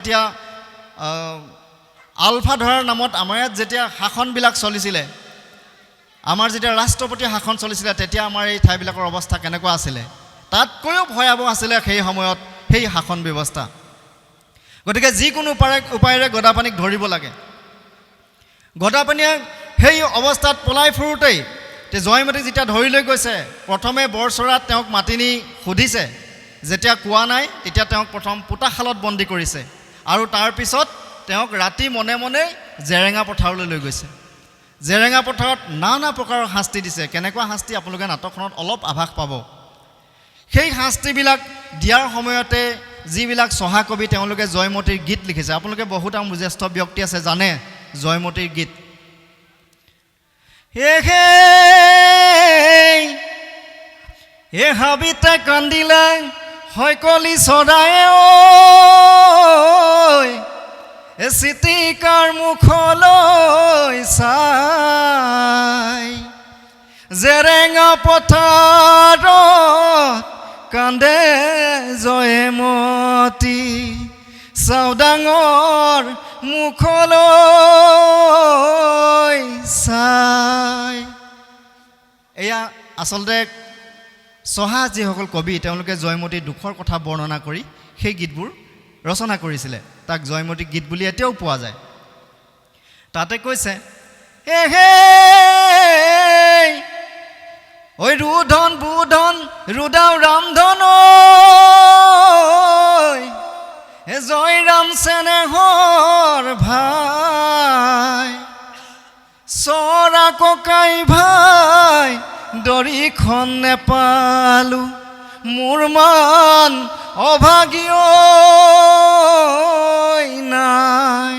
এতিয়া আলফা ধৰাৰ নামত আমাৰ ইয়াত যেতিয়া শাসনবিলাক চলিছিলে, আমাৰ যেতিয়া ৰাষ্ট্ৰপতি শাসন চলিছিলে, তেতিয়া আমাৰ এই ঠাইবিলাকৰ অৱস্থা কেনেকুৱা আছিলে, তাতকৈও ভয়াৱহ আছিলে সেই সময়ত সেই শাসন ব্যৱস্থা। গতিকে যিকোনো উপায়েৰে গদাপানীক ধৰিব লাগে। গদাপানীয়ে সেই অৱস্থাত পলাই ফুৰোঁতেই জয়মতীক যেতিয়া ধৰি লৈ গৈছে, প্ৰথমে বৰচৰাত তেওঁক মাতি নি সুধিছে, যেতিয়া কোৱা নাই তেতিয়া তেওঁক প্ৰথম পোতাশালত বন্দী কৰিছে, আৰু তাৰপিছত তেওঁক ৰাতি মনে মনে জেৰেঙা পথাৰলৈ লৈ গৈছে। জেৰেঙা পথাৰত নানা প্ৰকাৰৰ শাস্তি দিছে। কেনেকুৱা শাস্তি আপোনালোকে নাটকখনত অলপ আভাস পাব। সেই শাস্তিবিলাক দিয়াৰ সময়তে যিবিলাক সহাকবি তেওঁলোকে জয়মতীৰ গীত লিখিছে, আপোনালোকে বহুত জ্যেষ্ঠ ব্যক্তি আছে জানে জয়মতীৰ গীত। এ হাবিতে কান্দিলে হৈকলি চৰায়ে ঐ, চিতিকাৰ মুখলৈ চাই, জেৰেঙা পথাৰত কান্দে জয়মতী, চাওদাঙৰ মুখলৈ চাই। এয়া আচলতে চহা যিসকল কবি তেওঁলোকে জয়মতীৰ দুখৰ কথা বৰ্ণনা কৰি সেই গীতবোৰ ৰচনা কৰিছিলে। তাক জয়মতী গীত বুলি এতিয়াও পোৱা যায়। তাতে কৈছে, ঐ ৰুধন বুধন ৰুদাও ৰামধন, জয় ৰাম চেনেহৰ ভাই, চৰা ককাই ভাই দৰিখন নেপালো, মোৰ মান অভাগীয় নাই।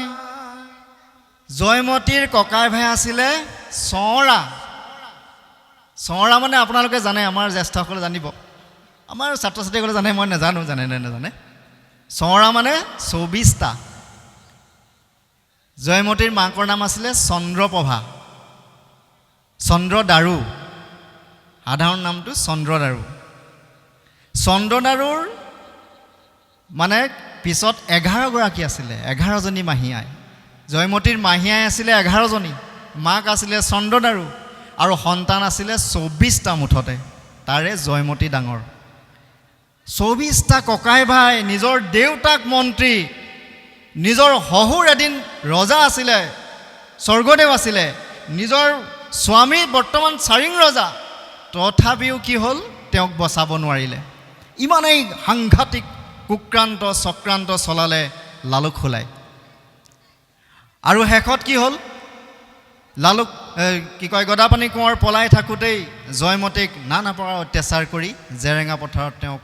জয়মতীৰ ককাই ভাই আছিলে চৰা। চৰা মানে আপোনালোকে জানে, আমাৰ জ্যেষ্ঠসকলে জানিব, আমাৰ ছাত্ৰ ছাত্ৰীসকলে জানে, মই নাজানো জানে নে নাজানে। চৰা মানে 24টা। জয়মতীৰ মাকৰ নাম আছিলে চন্দ্ৰপ্ৰভা, চন্দ্ৰদাৰু, সাধাৰণ নামটো চন্দ্ৰদাৰু। চন্দ্ৰদাৰুৰ মানে পিছত 11গৰাকী আছিলে, 11জনী মাহীয়াই। জয়মতীৰ মাহীয়াই আছিলে 11জনী, মাক আছিলে চন্দ্ৰদাৰু, আৰু সন্তান আছিলে 24টা মুঠতে, তাৰে জয়মতী ডাঙৰ। 24টা ককাই ভাই, নিজৰ দেউতাক মন্ত্ৰী, নিজৰ শহুৰ এদিন ৰজা আছিলে, স্বৰ্গদেউ আছিলে, নিজৰ স্বামী বৰ্তমান চাৰিং ৰজা, তথাপিও কি হ'ল, তেওঁক বচাব নোৱাৰিলে। ইমানেই সাংঘাতিক কুক্ৰান্ত চক্ৰান্ত চলালে লালুক খোলাই। আৰু শেষত কি হ'ল, লালুক গদাপাণি কোঁৱৰ পলাই থাকোঁতেই জয়মতীক নানা প্ৰকাৰ অত্যাচাৰ কৰি জেৰেঙা পথাৰত তেওঁক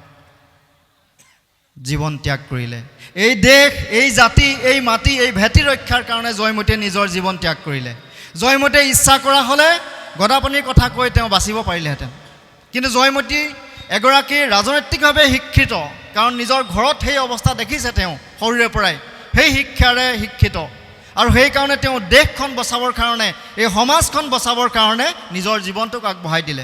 জীৱন ত্যাগ কৰিলে। এই দেশ, এই জাতি, এই মাটি, এই ভেটি ৰক্ষাৰ কাৰণে জয়মতীয়ে নিজৰ জীৱন ত্যাগ কৰিলে। জয়মতীয়ে ইচ্ছা কৰা হ'লে গদাপাণিৰ কথা কৈ তেওঁ বাচিব পাৰিলেহেঁতেন, কিন্তু জয়মতী এগৰাকী ৰাজনৈতিকভাৱে শিক্ষিত, কাৰণ নিজৰ ঘৰত সেই অৱস্থা দেখিছে তেওঁ সৰুৰে পৰাই, সেই শিক্ষাৰে শিক্ষিত, আৰু সেইকাৰণে তেওঁ দেশখন বচাবৰ কাৰণে, এই সমাজখন বচাবৰ কাৰণে নিজৰ জীৱনটোক আগবঢ়াই দিলে।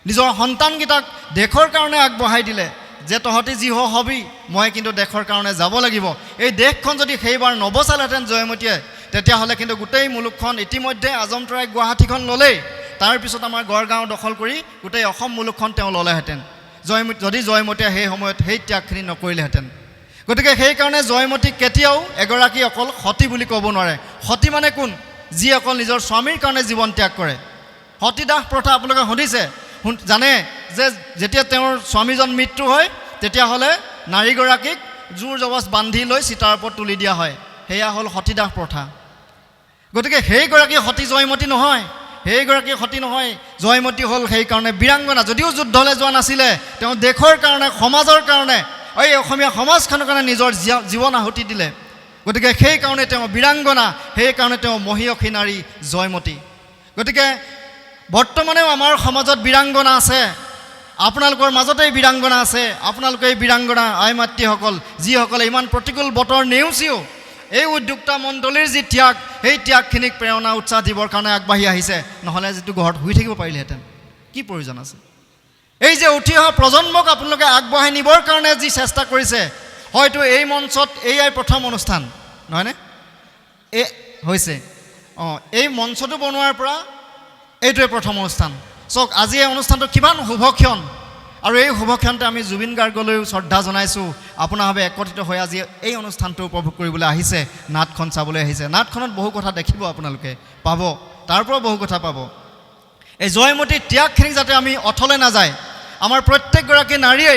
নিজৰ সন্তানকেইটাক দেশৰ কাৰণে আগবঢ়াই দিলে, যে তহঁতি যি হবি, মই কিন্তু দেশৰ কাৰণে যাব লাগিব। এই দেশখন যদি সেইবাৰ নবচালেহেঁতেন জয়মতীয়ে, তেতিয়াহ'লে কিন্তু গোটেই মুলুকখন ইতিমধ্যে আজমতৰাই গুৱাহাটীখন ল'লেই, তাৰপিছত আমাৰ গড়গাঁও দখল কৰি গোটেই অসম মুলুকখন তেওঁ ল'লেহেঁতেন, যদি জয়মতীয়ে সেই সময়ত সেই ত্যাগখিনি নকৰিলেহেঁতেন। গতিকে সেইকাৰণে জয়মতীক কেতিয়াও এগৰাকী অকল সতী বুলি ক'ব নোৱাৰে। সতী মানে কোন? যি অকল নিজৰ স্বামীৰ কাৰণে জীৱন ত্যাগ কৰে। সতীদাহ প্ৰথা আপোনালোকে শুনিছে, জানে যে যেতিয়া তেওঁৰ স্বামীজন মৃত্যু হয়, তেতিয়াহ'লে নাৰীগৰাকীক জোৰ জবজ বান্ধি লৈ চিতাৰ ওপৰত তুলি দিয়া হয়। সেয়া হ'ল সতীদাহ প্ৰথা। গতিকে সেইগৰাকী সতী জয়মতী নহয়, সেইগৰাকী সতী নহয়। জয়মতী হ'ল সেইকাৰণে বীৰাংগনা। যদিও যুদ্ধলৈ যোৱা নাছিলে, তেওঁ দেশৰ কাৰণে, সমাজৰ কাৰণে, এই অসমীয়া সমাজখনৰ কাৰণে নিজৰ জীৱন আহুতি দিলে। গতিকে সেইকাৰণে তেওঁ বীৰাংগনা, সেইকাৰণে তেওঁ মহীয়সী নাৰী জয়মতী। গতিকে বৰ্তমানেও আমাৰ সমাজত বীৰাংগনা আছে, আপোনালোকৰ মাজতেই বীৰাংগনা আছে। আপোনালোকে এই বীৰাংগনা আই মাতৃসকল, যিসকলে ইমান প্ৰতিকূল বতৰ নেওচিও এই উদ্যোক্তা মণ্ডলীৰ যি ত্যাগ, সেই ত্যাগখিনিক প্ৰেৰণা উৎসাহ দিবৰ কাৰণে আগবাঢ়ি আহিছে, নহ'লে যিটো ঘৰত শুই থাকিব পাৰিলেহেঁতেন, কি প্ৰয়োজন আছে? এই যে উঠি অহা প্ৰজন্মক আপোনালোকে আগবঢ়াই নিবৰ কাৰণে যি চেষ্টা কৰিছে, হয়তো এই মঞ্চত এইয়াই প্ৰথম অনুষ্ঠান নহয়নে হৈছে এই মঞ্চটো বনোৱাৰ পৰা এইটোৱে প্ৰথম অনুষ্ঠান চাওক আজি এই অনুষ্ঠানটো কিমান শুভক্ষণ আৰু এই শুভক্ষণতে আমি জুবিন গাৰ্গলৈও শ্ৰদ্ধা জনাইছোঁ আপোনাৰভাৱে একত্ৰিত হৈ আজি এই অনুষ্ঠানটো উপভোগ কৰিবলৈ আহিছে নাটখন চাবলৈ আহিছে নাটখনত বহু কথা দেখিব আপোনালোকে পাব তাৰ পৰা বহু কথা পাব এই জয়মতীৰ ত্যাগখিনি যাতে আমি অথলে নাযায় আমাৰ প্ৰত্যেকগৰাকী নাৰীয়ে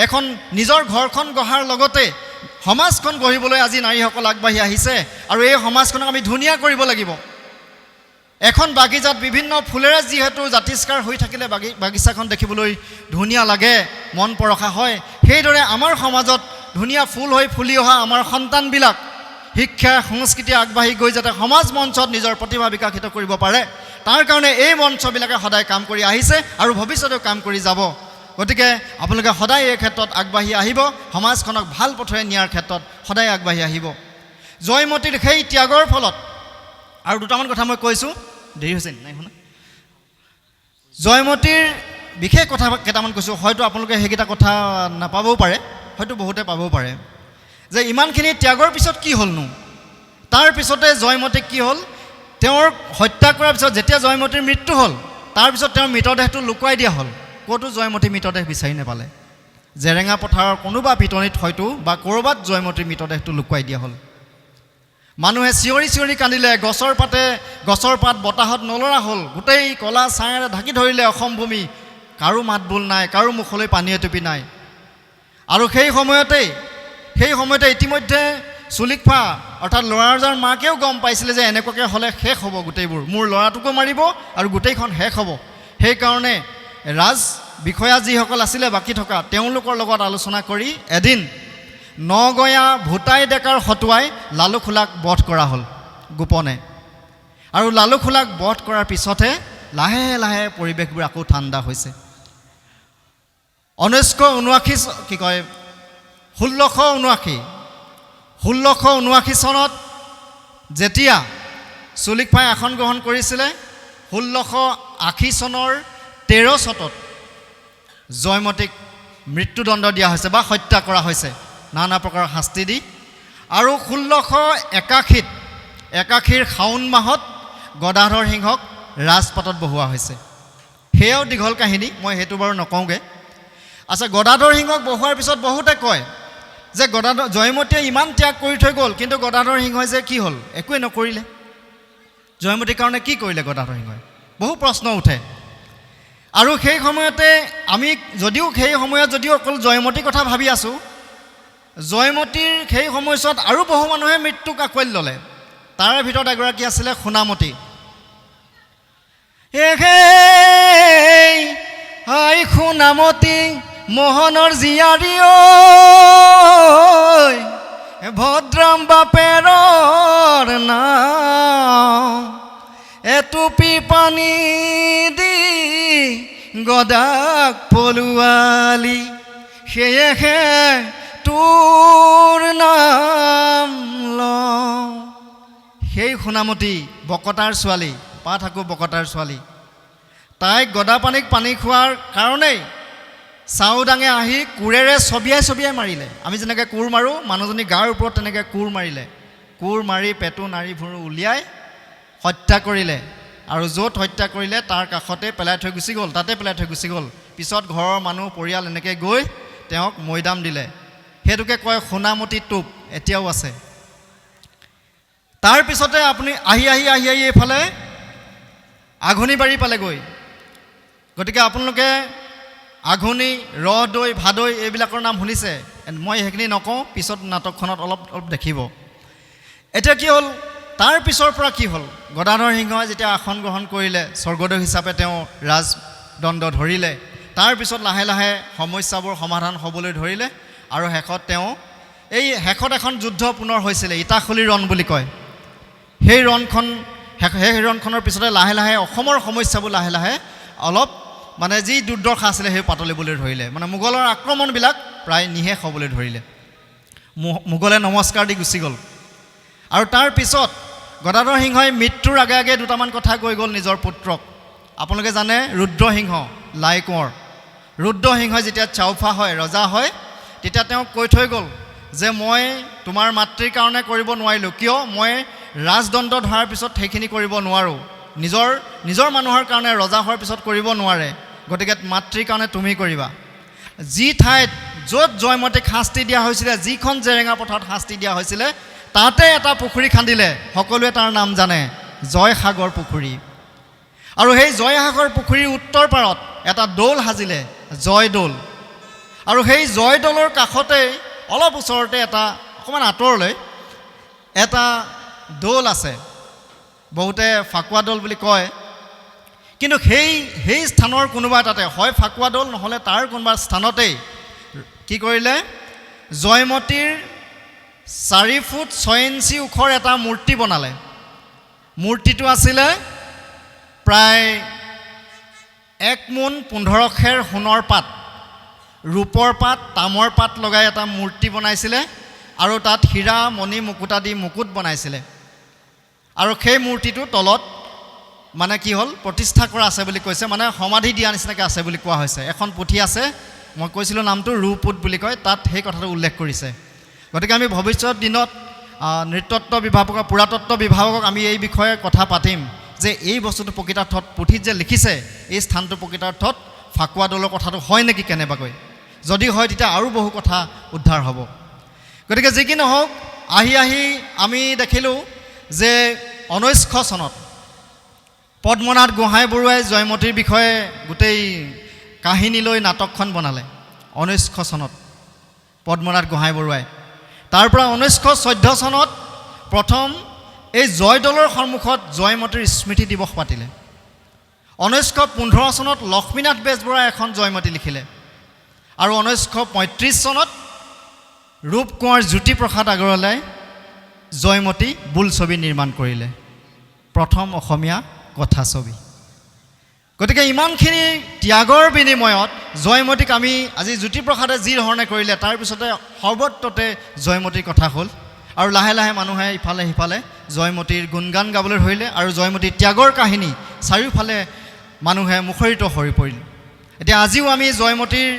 এখন নিজৰ ঘৰখন গঢ়াৰ লগতে সমাজখন গঢ়িবলৈ আজি নাৰীসকল আগবাঢ়ি আহিছে আৰু এই সমাজখনক আমি ধুনীয়া কৰিব লাগিব এখন বাগিচাত বিভিন্ন ফুলেৰে যিহেতু জাতিষ্কাৰ হৈ থাকিলে বাগিচাখন দেখিবলৈ ধুনীয়া লাগে মন পৰখা হয় সেইদৰে আমাৰ সমাজত ধুনীয়া ফুল হৈ ফুলি অহা আমাৰ সন্তানবিলাক শিক্ষা সংস্কৃতি আগবাঢ়ি গৈ যাতে সমাজ মঞ্চত নিজৰ প্ৰতিভা বিকাশিত কৰিব পাৰে তাৰ কাৰণে এই মঞ্চবিলাকে সদায় কাম কৰি আহিছে আৰু ভৱিষ্যতেও কাম কৰি যাব গতিকে আপোনালোকে সদায় এই ক্ষেত্ৰত আগবাঢ়ি আহিব সমাজখনক ভাল পথৰে নিয়াৰ ক্ষেত্ৰত সদায় আগবাঢ়ি আহিব জয়মতীৰ সেই ত্যাগৰ ফলত আৰু দুটামান কথা মই কৈছোঁ দেৰি হৈছে নাই শুনা জয়মতীৰ বিশেষ কথা কেইটামান কৈছোঁ হয়তো আপোনালোকে সেইকেইটা কথা নাপাবও পাৰে হয়তো বহুতে পাবও পাৰে যে ইমানখিনি ত্যাগৰ পিছত কি হ'লনো তাৰ পিছতে জয়মতীক কি হ'ল তেওঁৰ হত্যা কৰাৰ পিছত যেতিয়া জয়মতীৰ মৃত্যু হ'ল তাৰপিছত তেওঁৰ মৃতদেহটো লুকুৱাই দিয়া হ'ল ক'তো জয়মতীৰ মৃতদেহ বিচাৰি নাপালে জেৰেঙা পথাৰৰ কোনোবা পিটনিত হয়তো বা ক'ৰবাত জয়মতীৰ মৃতদেহটো লুকুৱাই দিয়া হ'ল মানুহে চিঞৰি চিঞৰি কান্দিলে গছৰ পাত বতাহত নলৰা হ'ল গোটেই কলা ছাঁয়েৰে ঢাকি ধৰিলে অসম ভূমি কাৰো মাতবোল নাই কাৰো মুখলৈ পানী এটুপি নাই আৰু সেই সময়তে ইতিমধ্যে চুলিকফা অৰ্থাৎ ল'ৰাৰ মাকেও গম পাইছিলে যে এনেকুৱাকৈ হ'লে শেষ হ'ব গোটেইবোৰ মোৰ ল'ৰাটোকো মাৰিব আৰু গোটেইখন শেষ হ'ব সেইকাৰণে ৰাজ বিষয়া যিসকল আছিলে বাকী থকা তেওঁলোকৰ লগত আলোচনা কৰি এদিন নগঞা ভূটাই ডেকাৰ হতুৱাই লালুখোলাক বধ কৰা হ'ল গোপনে আৰু লালুখোলাক বধ কৰাৰ পিছতহে লাহে লাহে পৰিৱেশবোৰ আকৌ ঠাণ্ডা হৈছে 1679 চনত যেতিয়া চুলিকফাই আসন গ্ৰহণ কৰিছিলে 1680 চনৰ 13 চতত জয়মতীক মৃত্যুদণ্ড দিয়া হৈছে বা হত্যা কৰা হৈছে নানা প্ৰকাৰৰ শাস্তি দি আৰু 1681 শাওণ মাহত গদাধৰ সিংহক ৰাজপাটত বহোৱা হৈছে সেয়াও দীঘল কাহিনী মই সেইটো বাৰু নকওঁগৈ আচ্ছা গদাধৰ সিংহক বহোৱাৰ পিছত বহুতে কয় যে জয়মতীয়ে ইমান ত্যাগ কৰি থৈ গ'ল কিন্তু গদাধৰ সিংহই যে কি হ'ল একোৱে নকৰিলে জয়মতীৰ কাৰণে কি কৰিলে গদাধৰ সিংহই বহু প্ৰশ্ন উঠে আৰু সেই সময়তে আমি যদিও অকল জয়মতীৰ কথা ভাবি আছোঁ জয়মতীৰ সেই সময়ছোৱাত আৰু বহু মানুহে মৃত্যুক আঁকোৱালি ল'লে তাৰে ভিতৰত এগৰাকী আছিলে সোণামতী আই সোণামতী মোহনৰ জীয়াৰী ঐ ভদ্ৰাম বাপেৰৰ নাম এটুপি পানী দি গদাক পলুৱালি সেয়েহে তোৰ নাম লওঁ সেই সোণামতী বকতাৰ ছোৱালী পাঠাকো বকতাৰ ছোৱালী তাইক গদাপানীক পানী খোৱাৰ কাৰণেই চাউদাঙে আহি কোৰেৰে ছবিয়াই মাৰিলে আমি যেনেকৈ কোৰ মাৰোঁ মানুহজনী গাৰ ওপৰত তেনেকৈ কোৰ মাৰিলে কোৰ মাৰি পেটু নাড়ী ভুৰু উলিয়াই হত্যা কৰিলে আৰু য'ত হত্যা কৰিলে তাৰ কাষতে পেলাই থৈ গুচি গ'ল পিছত ঘৰৰ মানুহ পৰিয়াল এনেকৈ গৈ তেওঁক মৈদাম দিলে সেইটোকে কয় সোণামতী টোপ এতিয়াও আছে তাৰ পিছতে আপুনি আহি এইফালে আঘোণীবাৰী পালেগৈ গতিকে আপোনালোকে আঘোণী ৰহদৈ ভাদৈ এইবিলাকৰ নাম শুনিছে মই সেইখিনি নকওঁ পিছত নাটকখনত অলপ দেখিব এতিয়া কি হ'ল তাৰ পিছৰ পৰা কি হ'ল গদাধৰ সিংহই যেতিয়া আসন গ্ৰহণ কৰিলে স্বৰ্গদেউ হিচাপে তেওঁ ৰাজদণ্ড ধৰিলে তাৰ পিছত লাহে লাহে সমস্যাবোৰ সমাধান হ'বলৈ ধৰিলে আৰু শেষত এখন যুদ্ধ পুনৰ হৈছিলে ইটাখুলি ৰণ বুলি কয় সেই ৰণখনৰ পিছতে লাহে লাহে অসমৰ সমস্যাবোৰ লাহে লাহে অলপ মানে যি দুৰ্দশা আছিলে সেই পাতলিবলৈ ধৰিলে মানে মোগলৰ আক্ৰমণবিলাক প্ৰায় নিশেষ হ'বলৈ ধৰিলে মোগলে নমস্কাৰ দি গুচি গ'ল আৰু তাৰ পিছত গদাধৰ সিংহই মৃত্যুৰ আগে আগে দুটামান কথা কৈ গ'ল নিজৰ পুত্ৰক আপোনালোকে জানে ৰুদ্ৰসিংহ লাই কোঁৱৰ ৰুদ্ৰসিংহই যেতিয়া চাউফা হয় ৰজা হয় তেতিয়া তেওঁক কৈ থৈ গ'ল যে মই তোমাৰ মাতৃৰ কাৰণে কৰিব নোৱাৰিলোঁ, কিয় মই ৰাজদণ্ড ধৰাৰ পিছত সেইখিনি কৰিব নোৱাৰোঁ, নিজৰ মানুহৰ কাৰণে ৰজা হোৱাৰ পিছত কৰিব নোৱাৰে, গতিকে মাতৃৰ কাৰণে তুমি কৰিবা। যি ঠাইত য'ত জয়মতীক শাস্তি দিয়া হৈছিলে, যিখন জেৰেঙা পথাৰত শাস্তি দিয়া হৈছিলে, তাতে এটা পুখুৰী খান্দিলে, সকলোৱে তাৰ নাম জানে, জয়সাগৰ পুখুৰী। আৰু সেই জয়সাগৰ পুখুৰীৰ উত্তৰ পাৰত এটা দৌল সাজিলে, জয়দৌল। আৰু সেই জয়দৌলৰ কাষতেই অলপ ওচৰতে এটা অকণমান আঁতৰলৈ এটা দৌল আছে, বহুতে ফাকুৱা দৌল বুলি কয়, কিন্তু সেই স্থানৰ কোনোবা এটাতে হয় ফাকুৱা দৌল, নহ'লে তাৰ কোনোবা স্থানতেই কি কৰিলে, জয়মতীৰ 4 ফুট 6 ইঞ্চি ওখৰ এটা মূৰ্তি বনালে। মূৰ্তিটো আছিলে প্ৰায় 1 মোন 15 খেৰ সোণৰ পাত, ৰূপৰ পাত, তামৰ পাত লগাই এটা মূৰ্তি বনাইছিলে, আৰু তাত হীৰা মণি মুকুতা দি মুকুট বনাইছিলে। আৰু সেই মূৰ্তিটোৰ তলত মানে কি হ'ল, প্ৰতিষ্ঠা কৰা আছে বুলি কৈছে, মানে সমাধি দিয়া নিচিনাকৈ আছে বুলি কোৱা হৈছে। এখন পুথি আছে, মই কৈছিলোঁ নামটো ৰূপপুট বুলি কয়, তাত সেই কথাটো উল্লেখ কৰিছে। গতিকে আমি ভৱিষ্যত দিনত নৃতত্ব বিভাগক, পুৰাতত্ব বিভাগক আমি এই বিষয়ে কথা পাতিম যে এই বস্তুটো প্ৰকৃতাৰ্থত পুথিত যে লিখিছে, এই স্থানটো প্ৰকৃতাৰ্থত ফাকুৱা দৌলৰ কথাটো হয় নেকি কেনেবাকৈ। যদি হয় তেতিয়া আৰু বহু কথা উদ্ধাৰ হ'ব। গতিকে যি কি নহওক, আহি আমি দেখিলোঁ যে 1900 চনত পদ্মনাথ গোহাঁই বৰুৱাই জয়মতীৰ বিষয়ে গোটেই কাহিনী লৈ নাটকখন বনালে। 1900 চনত পদ্মনাথ গোহাঁই বৰুৱাই। তাৰ পৰা 1914 চনত প্ৰথম এই জয়দৌলৰ সন্মুখত জয়মতীৰ স্মৃতি দিৱস পাতিলে। 1915 চনত লক্ষ্মীনাথ বেজবৰুৱাই এখন জয়মতী লিখিলে, আৰু 1935 চনত ৰূপকোঁৱৰ জ্যোতিপ্ৰসাদ আগৰৱালাই জয়মতী বোলছবি নিৰ্মাণ কৰিলে, প্ৰথম অসমীয়া কথাছবি। গতিকে ইমানখিনি ত্যাগৰ বিনিময়ত জয়মতীক আমি আজি জ্যোতিপ্ৰসাদে যি ধৰণে কৰিলে, তাৰপিছতে সৰ্বত্ৰতে জয়মতীৰ কথা হ'ল, আৰু লাহে লাহে মানুহে ইফালে সিফালে জয়মতীৰ গুণগান গাবলৈ ধৰিলে, আৰু জয়মতীৰ ত্যাগৰ কাহিনী চাৰিওফালে মানুহে মুখৰিত হৈ পৰিল। এতিয়া আজিও আমি জয়মতীৰ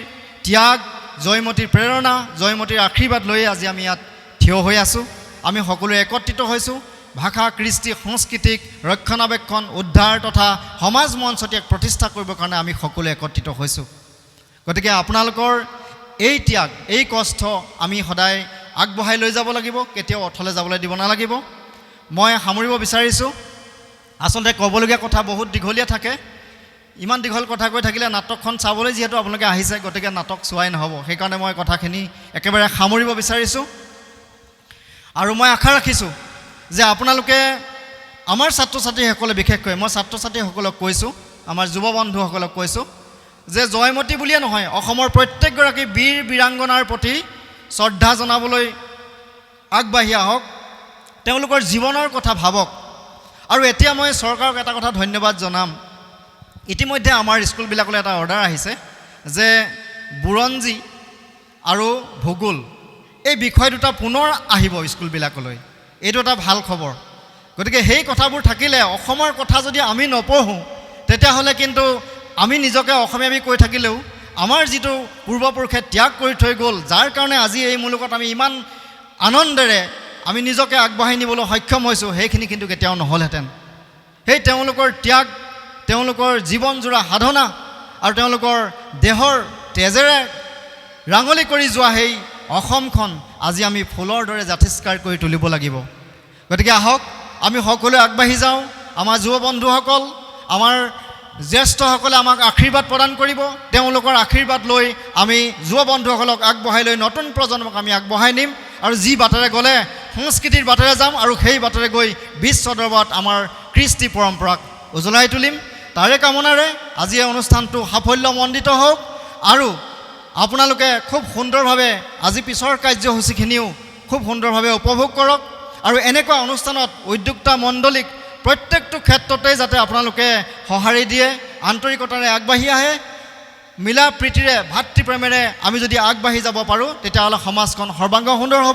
ত্যাগ, জয়মতীৰ প্ৰেৰণা, জয়মতীৰ আশীৰ্বাদ লৈয়ে আজি আমি ইয়াত থিয় হৈ আছোঁ। আমি সকলোৱে একত্ৰিত হৈছোঁ ভাষা, কৃষ্টি, সংস্কৃতিক ৰক্ষণাবেক্ষণ, উদ্ধাৰ তথা সমাজ মঞ্চত ইয়াক প্ৰতিষ্ঠা কৰিবৰ কাৰণে আমি সকলোৱে একত্ৰিত হৈছোঁ। গতিকে আপোনালোকৰ এই ত্যাগ, এই কষ্ট আমি সদায় আগবঢ়াই লৈ যাব লাগিব, কেতিয়াও অথলে যাবলৈ দিব নালাগিব। মই সামৰিব বিচাৰিছোঁ, আচলতে ক'বলগীয়া কথা বহুত দীঘলীয়া থাকে, ইমান দীঘল কথা কৈ থাকিলে নাটকখন চাবলৈ যিহেতু আপোনালোকে আহিছে, গতিকে নাটক চোৱাই নহ'ব, সেইকাৰণে মই কথাখিনি একেবাৰে সামৰিব বিচাৰিছোঁ। আৰু মই আশা ৰাখিছোঁ যে আপোনালোকে, আমাৰ ছাত্ৰ ছাত্ৰীসকলে বিশেষকৈ, মই ছাত্ৰ ছাত্ৰীসকলক কৈছোঁ, আমাৰ যুৱ বন্ধুসকলক কৈছোঁ যে জয়মতী বুলিয়ে নহয়, অসমৰ প্ৰত্যেকগৰাকী বীৰ বীৰাংগনাৰ প্ৰতি শ্ৰদ্ধা জনাবলৈ আগবাঢ়ি আহক, তেওঁলোকৰ জীৱনৰ কথা ভাবক। আৰু এতিয়া মই চৰকাৰক এটা কথা ধন্যবাদ জনাম, ইতিমধ্যে আমাৰ স্কুলবিলাকলৈ এটা অৰ্ডাৰ আহিছে যে বুৰঞ্জী আৰু ভূগোল এই বিষয় দুটা পুনৰ আহিব স্কুলবিলাকলৈ। এইটো এটা ভাল খবৰ। গতিকে সেই কথাবোৰ থাকিলে, অসমৰ কথা যদি আমি নপঢ়োঁ তেতিয়াহ'লে কিন্তু আমি নিজকে অসমীয়া কৈ থাকিলেও আমাৰ যিটো পূৰ্বপুৰুষে ত্যাগ কৰি থৈ গ'ল, যাৰ কাৰণে আজি এই মুলুকত আমি ইমান আনন্দেৰে আমি নিজকে আগবঢ়াই নিবলৈ সক্ষম হৈছোঁ, সেইখিনি কিন্তু কেতিয়াও নহ'লহেঁতেন। সেই তেওঁলোকৰ ত্যাগ, তেওঁলোকৰ জীৱনজোৰা সাধনা, আৰু তেওঁলোকৰ দেহৰ তেজেৰে ৰাঙলি কৰি যোৱা সেই অসমখন আজি আমি ফুলৰ দৰে জাতিষ্কাৰ কৰি তুলিব লাগিব। গতিকে আহক আমি সকলোৱে আগবাঢ়ি যাওঁ। আমাৰ যুৱ বন্ধুসকল, আমাৰ জ্যেষ্ঠসকলে আমাক আশীৰ্বাদ প্ৰদান কৰিব, তেওঁলোকৰ আশীৰ্বাদ লৈ আমি যুৱ বন্ধুসকলক আগবঢ়াই লৈ নতুন প্ৰজন্মক আমি আগবঢ়াই নিম, আৰু যি বাটেৰে গ'লে সংস্কৃতিৰ বাটেৰে যাম, আৰু সেই বাটেৰে গৈ বিশ্ব দৰবাৰত আমাৰ কৃষ্টি পৰম্পৰাক উজ্বলাই তুলিম। তাৰে কামনাৰে আজি এই অনুষ্ঠানটো সাফল্যমণ্ডিত হওক, আৰু আপোনালোকে খুব সুন্দৰভাৱে আজি পিছৰ কাৰ্যসূচীখিনিও খুব সুন্দৰভাৱে উপভোগ কৰক, আৰু এনেকুৱা অনুষ্ঠানত উদ্যোক্তা মণ্ডলীক প্ৰত্যেকটো ক্ষেত্ৰতে যাতে আপোনালোকে সঁহাৰি দিয়ে, আন্তৰিকতাৰে আগবাঢ়ি আহে, মিলা প্ৰীতিৰে, ভাতৃপ্ৰেমেৰে আমি যদি আগবাঢ়ি যাব পাৰোঁ তেতিয়াহ'লে সমাজখন সৰ্বাংগ সুন্দৰ হ'ব।